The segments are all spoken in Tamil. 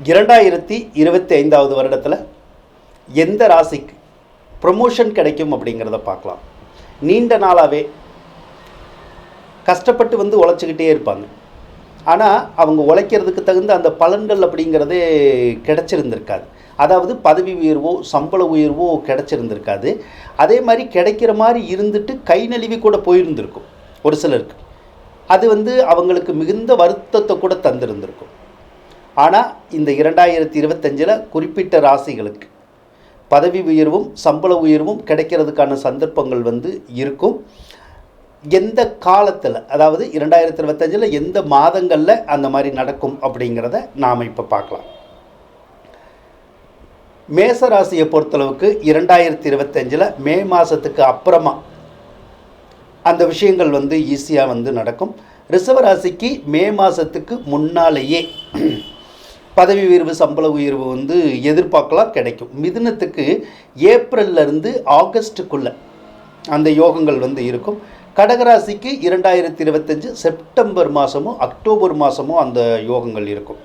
2025 வருடத்தில் எந்த ராசிக்கு ப்ரொமோஷன் கிடைக்கும் அப்படிங்கிறத பார்க்கலாம். நீண்ட நாளாகவே கஷ்டப்பட்டு உழைச்சிக்கிட்டே இருப்பாங்க. ஆனால் அவங்க உழைக்கிறதுக்கு தகுந்த அந்த பலன்கள் அப்படிங்கிறதே கிடைச்சிருந்திருக்காது. அதாவது பதவி உயர்வோ சம்பள உயர்வோ கிடைச்சிருந்திருக்காது. அதே மாதிரி கிடைக்கிற மாதிரி இருந்துட்டு கை நழுவி கூட போயிருந்திருக்கும் ஒரு சிலருக்கு. அது அவங்களுக்கு மிகுந்த வருத்தத்தை கூட தந்திருந்திருக்கும். ஆனால் இந்த 2025 குறிப்பிட்ட ராசிகளுக்கு பதவி உயர்வும் சம்பள உயர்வும் கிடைக்கிறதுக்கான சந்தர்ப்பங்கள் இருக்கும். எந்த காலத்தில், அதாவது 2025 எந்த மாதங்களில் அந்த மாதிரி நடக்கும் அப்படிங்கிறத நாம் இப்போ பார்க்கலாம். மேச ராசியை பொறுத்தளவுக்கு 2025 மே மாதத்துக்கு அப்புறமா அந்த விஷயங்கள் ஈஸியாக நடக்கும். ரிஷப ராசிக்கு மே மாதத்துக்கு முன்னாலேயே பதவி உயர்வு சம்பள உயர்வு எதிர்பார்க்கலாம், கிடைக்கும். மிதுனத்துக்கு ஏப்ரல்லேருந்து ஆகஸ்ட்டுக்குள்ளே அந்த யோகங்கள் இருக்கும். கடகராசிக்கு 2025 செப்டம்பர் மாதமோ அக்டோபர் மாதமோ அந்த யோகங்கள் இருக்கும்.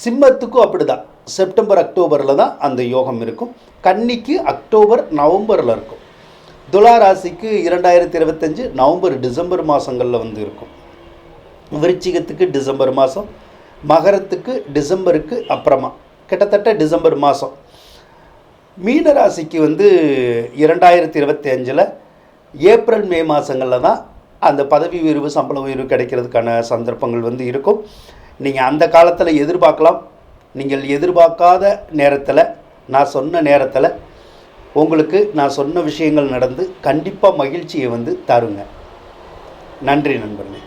சிம்மத்துக்கும் அப்படிதான், செப்டம்பர் அக்டோபரில் தான் அந்த யோகம் இருக்கும். கன்னிக்கு அக்டோபர் நவம்பரில் இருக்கும். துலா ராசிக்கு 2025 நவம்பர் டிசம்பர் மாதங்களில் இருக்கும். விருச்சிகத்துக்கு டிசம்பர் மாதம், மகரத்துக்கு டிசம்பருக்கு அப்புறமா கிட்டத்தட்ட டிசம்பர் மாதம். மீன ராசிக்கு 2025 ஏப்ரல் மே மாதங்களில் தான் அந்த பதவி உயர்வு சம்பள உயர்வு கிடைக்கிறதுக்கான சந்தர்ப்பங்கள் இருக்கும். நீங்கள் அந்த காலத்தில் எதிர்பார்க்கலாம். நீங்கள் எதிர்பார்க்காத நேரத்தில், நான் சொன்ன நேரத்தில் உங்களுக்கு நான் சொன்ன விஷயங்கள் நடந்து கண்டிப்பாக மகிழ்ச்சியை தருங்க. நன்றி நண்பர்களே.